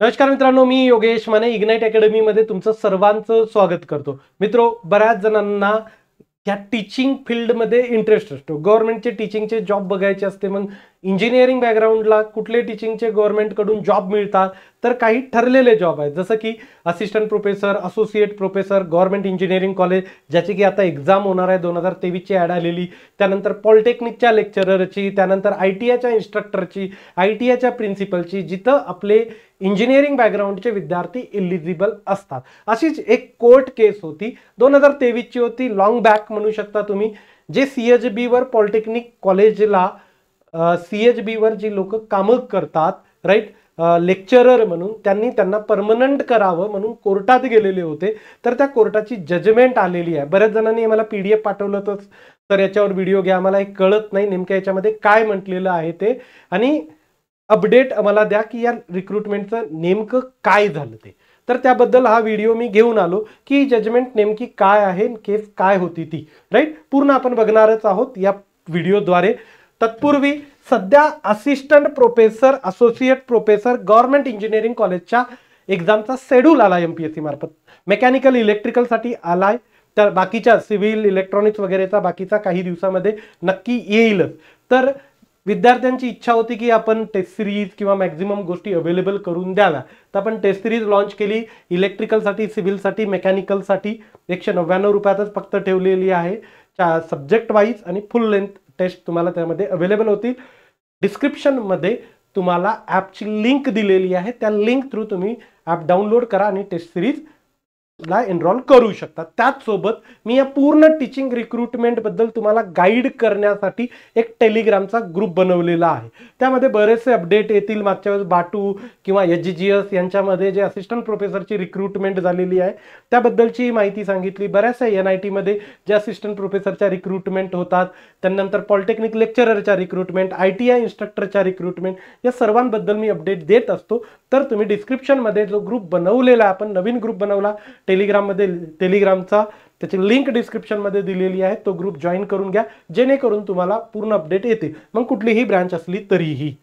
नमस्कार मित्रांनो, मी योगेश माने इग्नाइट अकॅडमीमध्ये तुमचं सर्वांचं स्वागत करतो. मित्रो, बऱ्याच जणांना या टीचिंग फील्डमध्ये इंटरेस्ट असतो. गव्हर्नमेंटचे टीचिंगचे जॉब बघायचे असते. मग इंजिनिअरिंग बॅकग्राऊंडला कुठले टीचिंगचे गव्हर्नमेंटकडून जॉब मिळतात, तर काही ठरलेले जॉब आहेत, जसं की assistant professor, associate professor, government engineering college, ज्याची की आता एक्झाम होणार आहे 2023ची ॲड आलेली. त्यानंतर पॉलिटेक्निकच्या लेक्चररची, त्यानंतर ITIच्या इन्स्ट्रक्टरची, ITIच्या प्रिन्सिपलची, जिथं आपले इंजिनिअरिंग बॅकग्राऊंडचे विद्यार्थी इलिजिबल असतात. अशीच एक कोर्ट केस होती 2023ची होती, लॉंग बॅक म्हणू शकता तुम्ही. जे CHB वर पॉलिटेक्निक कॉलेजला CHB वर जी लोक कामं करतात, राईट, लेक्चरर म्हणून, त्यांना परमनंट करावं म्हणून कोर्टात गेलेले होते. तर त्या कोर्टाची जजमेंट आलेली आहे. बऱ्याच जणांनी मला PDF पाठवलं तर याच्यावर व्हिडिओ घ्या, मला हे कळत नाही नेमकं याच्यामध्ये काय म्हटलेलं आहे ते, आणि अपडेट आम्हाला द्या की या रिक्रुटमेंटचं नेमकं काय झालं ते. तर त्याबद्दल हा व्हिडिओ मी घेऊन आलो की जजमेंट नेमकी काय आहे, केस काय होती ती, राईट, पूर्ण आपण बघणारच आहोत या व्हिडिओद्वारे. तत्पूर्वी सध्या assistant professor, associate professor government engineering कॉलेजच्या एक्झामचा शेड्यूल आला MPSC मार्फत. मेकॅनिकल इलेक्ट्रिकलसाठी आलाय, तर बाकीच्या सिव्हिल इलेक्ट्रॉनिक्स वगैरेचा बाकीचा काही दिवसामध्ये नक्की येईलच. तर विद्यार्थ्यांची इच्छा होती की आपण टेस्ट सिरीज किंवा मॅक्झिमम गोष्टी अवेलेबल करून द्याव्या. तर आपण टेस्ट सिरीज लॉन्च केली इलेक्ट्रिकलसाठी, सिव्हिलसाठी, मेकॅनिकलसाठी. 199 रुपयातच फक्त ठेवलेली आहे. सब्जेक्ट वाईज आणि फुल लेंथ टेस्ट तुम्हाला त्यामध्ये अवेलेबल होतील. डिस्क्रिप्शनमध्ये तुम्हाला ॲपची लिंक दिलेली आहे. त्या लिंक थ्रू तुम्ही ॲप डाउनलोड करा आणि टेस्ट सिरीज ला एनरोल करू शकता. त्याचसोबत मी या पूर्ण टीचिंग रिक्रुटमेंट बद्दल तुम्हाला गाईड करण्यासाठी एक टेलिग्रामचा ग्रुप बनवलेला आहे. त्यामध्ये बरेचसे अपडेट येतील. मागच्या वेळेस बाटू किंवा SGGS यांच्यामध्ये जे असिस्टंट प्रोफेसरची रिक्रुटमेंट झालेली आहे त्याबद्दलची माहिती सांगितली. बऱ्याचशा NIT मध्ये जे असिस्टंट प्रोफेसरच्या रिक्रुटमेंट होतात, त्यानंतर पॉलिटेक्निक लेक्चररच्या रिक्रुटमेंट, ITI इन्स्ट्रक्टरच्या रिक्रुटमेंट, या सर्वांबद्दल मी अपडेट देत असतो. तर तुम्ही डिस्क्रिप्शनमध्ये जो ग्रुप बनवलेला आहे, आपण नवीन ग्रुप बनवला टेलिग्राममध्ये, टेलिग्रामचा त्याची लिंक डिस्क्रिप्शनमध्ये दिलेली आहे, तो ग्रुप जॉईन करून घ्या, जेणेकरून तुम्हाला पूर्ण अपडेट येतील. मग कुठलीही ब्रांच असली तरीही.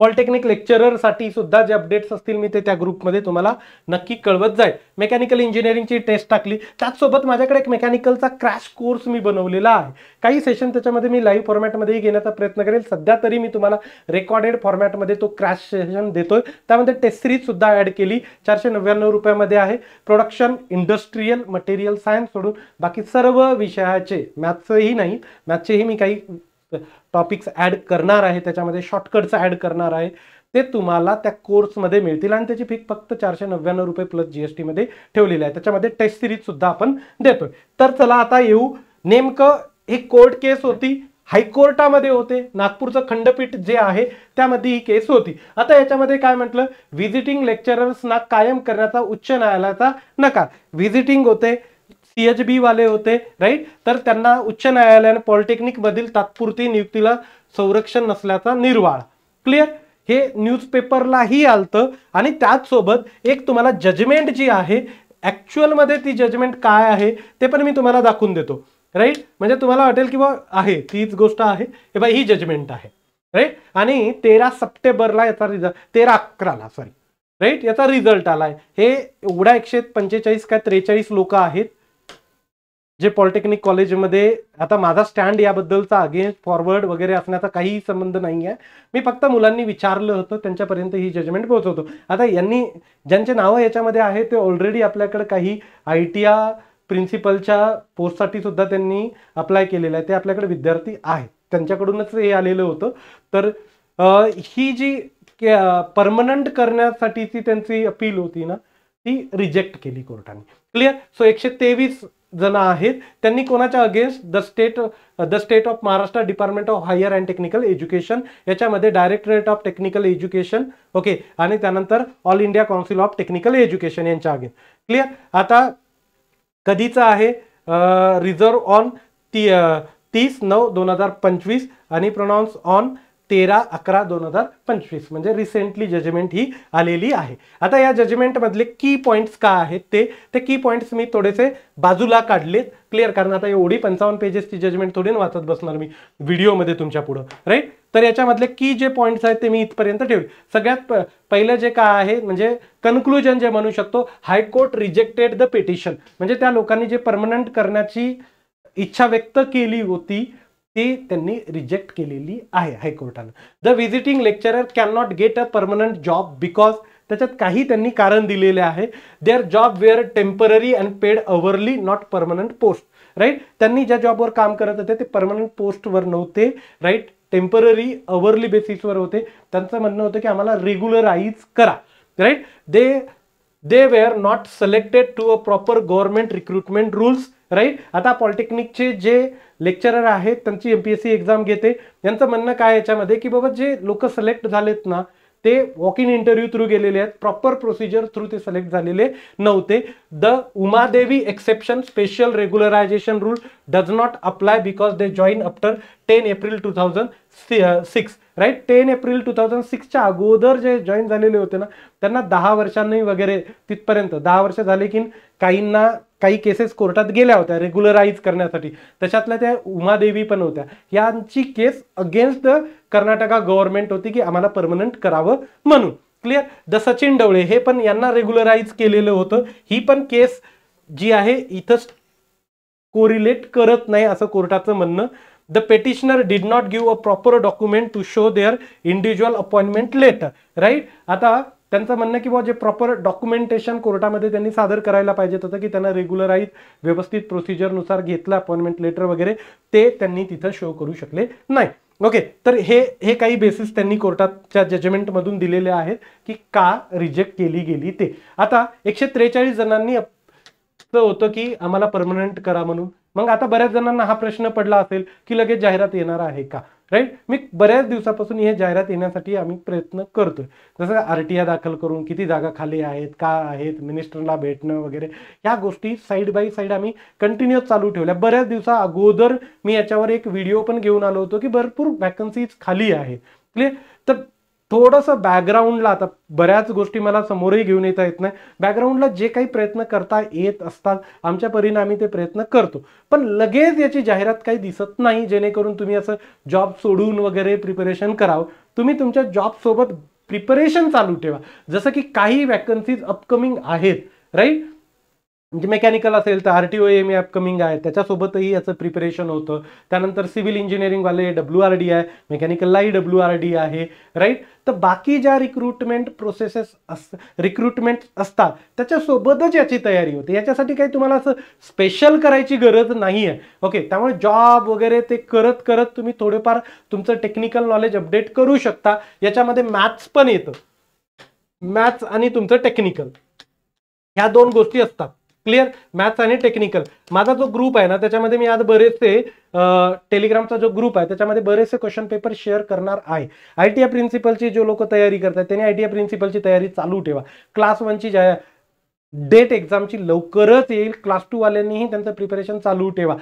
पॉलिटेक्निक लेक्चररसाठी सुद्धा जे अपडेट्स असतील मी ते त्या ग्रुपमध्ये तुम्हाला नक्की कळवत जाईल. मेकॅनिकल इंजिनिअरिंगची टेस्ट टाकली, त्याचसोबत माझ्याकडे एक मेकॅनिकलचा क्रॅश कोर्स मी बनवलेला आहे. काही सेशन त्याच्यामध्ये मी लाईव्ह फॉर्मॅटमध्येही घेण्याचा प्रयत्न करेल. सध्या तरी मी तुम्हाला रेकॉर्डेड फॉर्मॅटमध्ये तो क्रॅश सेशन देतोय. त्यामध्ये टेस्ट सिरीज सुद्धा ॲड केली, 499 रुपयामध्ये आहे. प्रोडक्शन, इंडस्ट्रियल, मटेरियल सायन्स सोडून बाकी सर्व विषयाचे, मॅथ्सही नाही, मॅथ्सचेही मी काही टॉपिक्स ॲड करणार आहे, त्याच्यामध्ये शॉर्टकट्स ॲड करणार आहे, ते तुम्हाला त्या कोर्समध्ये मिळतील. आणि त्याची फी फक्त 499 रुपये प्लस GST मध्ये ठेवलेली आहे. त्याच्यामध्ये टेस्ट सिरीज सुद्धा आपण देतोय. तर चला आता येऊ. नेमकं एक कोर्ट केस होती, हायकोर्टामध्ये होते, नागपूरचं खंडपीठ जे आहे त्यामध्ये ही केस होती. आता याच्यामध्ये काय म्हटलं, व्हिजिटिंग लेक्चरर्सना कायम करण्याचा उच्च न्यायालयाचा नकार. व्हिजिटिंग होते, CHB वाले होते, राईट, तर त्यांना उच्च न्यायालयाने पॉलिटेक्निक मधील तात्पुरती नियुक्तीला संरक्षण नसल्याचा निर्वाळा. क्लिअर, हे न्यूजपेपरलाही आलतं. आणि त्याचसोबत एक तुम्हाला जजमेंट जी आहे, ऍक्च्युअल मध्ये ती जजमेंट काय आहे ते पण मी तुम्हाला दाखवून देतो, राईट. म्हणजे तुम्हाला वाटेल की बा आहे तीच गोष्ट आहे, हे बाई ही जजमेंट आहे, राईट. आणि 13 सप्टेंबरला याचा रिझल्ट, 13/11ला सॉरी, राईट, याचा रिझल्ट आलाय. हे एवढा 145 काय 43 लोक आहेत जे पॉलिटेक्निक कॉलेजमध्ये. आता माझा स्टँड याबद्दलचा अगेन्स्ट फॉरवर्ड वगैरे असण्याचा काही संबंध नाही आहे. मी फक्त मुलांनी विचारलं होतं त्यांच्यापर्यंत ही जजमेंट पोहोचवतो. आता यांनी ज्यांचे नावं याच्यामध्ये आहे ते ऑलरेडी आपल्याकडे काही ITI प्रिन्सिपलच्या पोस्टसाठी सुद्धा त्यांनी अप्लाय केलेलं आहे, ते आपल्याकडे विद्यार्थी आहेत, त्यांच्याकडूनच हे आलेलं होतं. तर ही जी परमनंट करण्यासाठीची त्यांची अपील होती ना, ती रिजेक्ट केली कोर्टाने. क्लिअर. सो 123 जण आहेत. त्यांनी कोणाच्या against the state of Maharashtra department of higher and technical education, याच्यामध्ये directorate of technical education, okay, आणि त्यानंतर all India council of technical education यांच्या अगेन्स्ट. क्लिअर. आता कधीचा आहे, रिझर्व ऑन 30/9/2025 आणि प्रोनाऊन्स ऑन 13/11/2025 म्हणजे रिसेंटली जजमेंट ही आलेली आहे. आता या जजमेंट मधले की पॉइंट्स काय आहेत ते की पॉइंट्स मी थोडेसे बाजूला काढलेत. क्लिअर, कारण आता एवढी 55 पेजेसची जजमेंट थोडी वाचत बसणार मी व्हिडिओमध्ये तुमच्या पुढं, राईट. तर याच्यामधले की जे पॉइंट्स आहेत ते मी इथपर्यंत ठेवले. सगळ्यात पहिलं जे काय आहे म्हणजे कन्क्लुजन जे म्हणू शकतो, हायकोर्ट रिजेक्टेड द पिटिशन, म्हणजे त्या लोकांनी जे परमनंट करण्याची इच्छा व्यक्त केली होती ती त्यांनी रिजेक्ट केलेली आहे हायकोर्टानं. The visiting lecturer can not get a permanent job because, त्याच्यात काही त्यांनी कारण दिलेले आहे. Their job were temporary and paid hourly not permanent post, right. त्यांनी ज्या जॉबवर काम करत होते ते परमनंट पोस्टवर नव्हते, राईट, टेम्पररी अवरली बेसिसवर होते. त्यांचं म्हणणं होतं की आम्हाला रेग्युलराइज करा, right. They were not selected to a proper government recruitment rules, right. आता पॉलिटेक्निकचे जे लेक्चरर आहेत त्यांची MPSC एक्झाम घेते, यांचं म्हणणं काय याच्यामध्ये की बाबा जे लोक सिलेक्ट झालेत ना ते वॉक इन इंटरव्ह्यू थ्रू गेलेले आहेत, प्रॉपर प्रोसिजर थ्रू ते सिलेक्ट झालेले नव्हते. The Umadevi exception special regularisation rule does not apply because they join after 10 April 2006, right. 10 April 2006च्या अगोदर जे जॉईन झालेले होते ना त्यांना 10 वर्षांनी वगैरे तिथपर्यंत 10 वर्ष झाले की काहींना काही केसेस कोर्टात गेल्या होत्या रेग्युलराइज करण्यासाठी, त्याच्यातल्या त्या उमादेवी पण होत्या. यांची केस अगेन्स्ट द कर्नाटका गव्हर्नमेंट होती की आम्हाला परमनंट करावं म्हणून. क्लिअर. द सचिन ढवळे हे पण यांना रेग्युलराइज केलेलं होतं. ही पण केस जी आहे इथं कोरिलेट करत नाही असं कोर्टाचं म्हणणं. The petitioner did not give a proper document to show their individual appointment letter, right. आता त्यांचं म्हणणं की जे प्रॉपर डॉक्युमेंटेशन कोर्टामध्ये त्यांनी सादर करायला पाहिजे होतं की त्यांना रेग्युलराइज व्यवस्थित प्रोसिजरनुसार घेतलं अपॉइंटमेंट लेटर वगैरे, ते त्यांनी तिथं शो करू शकले नाही. ओके, तर हे काही बेसिस त्यांनी कोर्टाच्या जजमेंटमधून दिलेले आहेत की का रिजेक्ट केली गेली ते. आता 143 जणांनी होतं की आम्हाला परमनंट करा म्हणून. मग आता बऱ्याच जणांना हा प्रश्न पडला असेल की लगेच जाहिरात येणार आहे का, राईट. मी बऱ्याच दिवसापासून हे जाहिरात येण्यासाठी आम्ही प्रयत्न करतोय, जसं RTI दाखल करून किती जागा खाली आहेत, का आहेत, मिनिस्टरला भेटणं वगैरे, ह्या गोष्टी साईड बाय साईड आम्ही कंटिन्यूअस चालू ठेवल्या. बऱ्याच दिवसा अगोदर मी याच्यावर एक व्हिडिओ पण घेऊन आलो होतो की भरपूर वॅकन्सीज खाली आहे. क्लिअर. तर थोडंसं बॅकग्राऊंडला आता बऱ्याच गोष्टी मला समोरही घेऊन येता येत नाही. बॅकग्राऊंडला जे काही प्रयत्न करता येत असतात आमच्या परीने आम्ही ते प्रयत्न करतो, पण लगेच याची जाहिरात काही दिसत नाही जेणेकरून तुम्ही असं जॉब सोडून वगैरे प्रिपरेशन करावं. तुम्ही तुमच्या जॉब सोबत प्रिपरेशन चालू ठेवा. जसं की काही वॅकन्सीज अपकमिंग आहेत, राईट. म्हणजे मेकॅनिकल असेल तर RTOAM अपकमिंग आहे, त्याच्यासोबतही याचं प्रिपरेशन होतं. त्यानंतर सिव्हिल इंजिनिअरिंगवाले WRD आहे, मेकॅनिकललाही WRD आहे, राईट. तर बाकी ज्या रिक्रुटमेंट प्रोसेसेस रिक्रुटमेंट असतात त्याच्यासोबतच याची तयारी होते. याच्यासाठी काही तुम्हाला असं स्पेशल करायची गरज नाही आहे. ओके, त्यामुळे जॉब वगैरे ते करत करत तुम्ही थोडेफार तुमचं टेक्निकल नॉलेज अपडेट करू शकता. याच्यामध्ये मॅथ्स पण येतं, मॅथ्स आणि तुमचं टेक्निकल ह्या दोन गोष्टी असतात. क्लिअर. मॅथ्स आणि टेक्निकल. माझा जो ग्रुप आहे ना त्याच्यामध्ये मी आज बरेचसे टेलिग्रामचा जो ग्रुप आहे त्याच्यामध्ये बरेचसे क्वेश्चन पेपर शेअर करणार आहे. ITI प्रिन्सिपलची जो लोक तयारी करतात त्यांनी ITI प्रिन्सिपलची तयारी चालू ठेवा. क्लास 1ची डेट एक्झामची लवकरच येईल. क्लास 2 वाल्यांनीही त्यांचं प्रिपरेशन चालू ठेवा.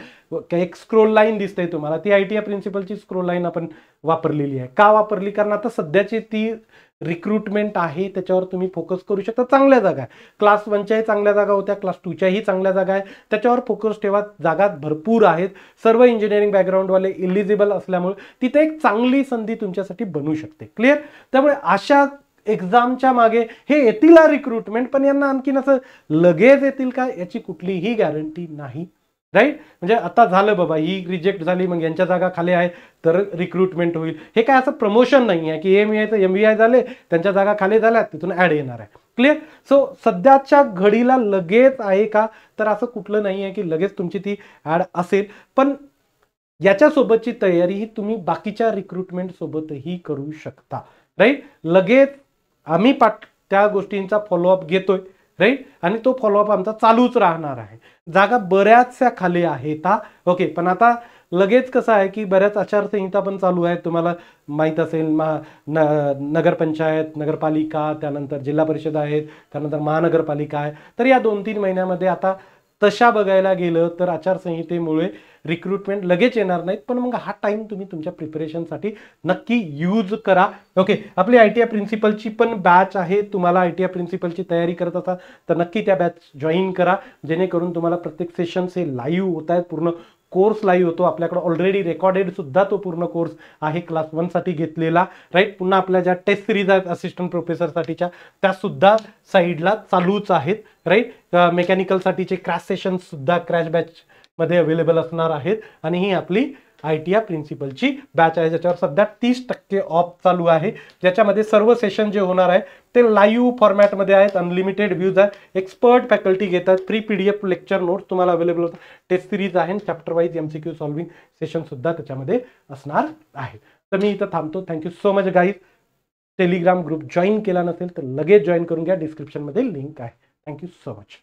एक स्क्रोल लाईन दिसते तुम्हाला, ती ITI प्रिन्सिपलची स्क्रोल लाईन आपण वापरलेली आहे. का वापरली? कारण आता सध्याची ती रिक्रुटमेंट आहे त्याच्यावर तुम्ही फोकस करू शकता. चांगल्या जागा आहे, क्लास 1च्याही चांगल्या जागा होत्या, क्लास 2च्याही चांगल्या जागा आहे, त्याच्यावर फोकस ठेवा. जागा भरपूर आहेत. सर्व इंजिनिअरिंग बॅकग्राऊंडवाले इलिजिबल असल्यामुळे तिथे एक चांगली संधी तुमच्यासाठी बनू शकते. क्लिअर. त्यामुळे अशा एक्झामच्या मागे हे येतील रिक्रुटमेंट, पण यांना आणखीन असं लगेच येतील का याची कुठलीही गॅरंटी नाही, राईट. म्हणजे आता झालं बाबा ही रिजेक्ट झाली मग यांच्या जागा खाली आहे तर रिक्रुटमेंट होईल, हे काय असं प्रमोशन नाही आहे की MBI झाले त्यांच्या जागा खाली झाल्या तिथून ऍड येणार आहे. क्लिअर. सो सध्याच्या घडीला लगेच आहे का तर असं कुठलं नाही आहे की लगेच तुमची ती ऍड असेल, पण याच्यासोबतची तयारी ही तुम्ही बाकीच्या रिक्रुटमेंट सोबतही करू शकता, राईट. लगेच आम्ही त्या गोष्टींचा फॉलोअप घेतोय, राईट, आणि तो फॉलोअप आमचा चालूच राहणार आहे. जागा बऱ्याचशा खाली आहेत हा. ओके, पण आता लगेच कसं आहे की बऱ्याच आचारसंहिता पण चालू आहेत. तुम्हाला माहीत असेल नगरपंचायत, नगरपालिका, त्यानंतर जिल्हा परिषद आहेत, त्यानंतर महानगरपालिका आहे. तर या 2-3 महिन्यामध्ये आता तशा बघायला गेलं तर आचारसंहितेमुळे रिक्रुटमेंट लगेच येणार नाहीत, पण मग हा टाइम तुम्ही तुमच्या प्रिपरेशनसाठी नक्की यूज करा. ओके, आपली ITI प्रिन्सिपलची पण बॅच आहे. तुम्हाला ITI प्रिन्सिपलची तयारी करत असाल तर नक्की त्या बॅच जॉईन करा, जेणेकरून तुम्हाला प्रत्येक सेशन्स हे लाईव्ह होत आहेत. पूर्ण कोर्स लाईव्ह होतो. आपल्याकडे ऑलरेडी रेकॉर्डेड सुद्धा तो पूर्ण कोर्स आहे क्लास 1 साठी घेतलेला, राईट. पुन्हा आपल्या ज्या टेस्ट सिरीज आहेत असिस्टंट प्रोफेसरसाठीच्या त्या सुद्धा साईडला चालूच आहेत, राईट. मेकॅनिकलसाठीचे क्रॅश सेशन्स सुद्धा क्रॅश बॅच मध्ये अवेलेबल असणार आहेत. आणि ही आपली ITI प्रिन्सिपलची बॅच आहे, ज्याच्यावर सध्या 30% ऑफ चालू आहे, ज्याच्यामध्ये सर्व सेशन जे होणार आहे ते लाईव्ह फॉर्मॅटमध्ये आहेत. अनलिमिटेड व्ह्यूज आहे, एक्सपर्ट फॅकल्टी घेतात, फ्री PDF लेक्चर नोट्स तुम्हाला अवेलेबल होतात, टेस्ट सिरीज आहे, chapter wise MCQ solving session सुद्धा त्याच्यामध्ये असणार आहे. तर मी इथं थांबतो. Thank you so much guys. Telegram group join केला नसेल तर लगेच जॉईन करून घ्या, डिस्क्रिप्शनमध्ये लिंक आहे. Thank you so much.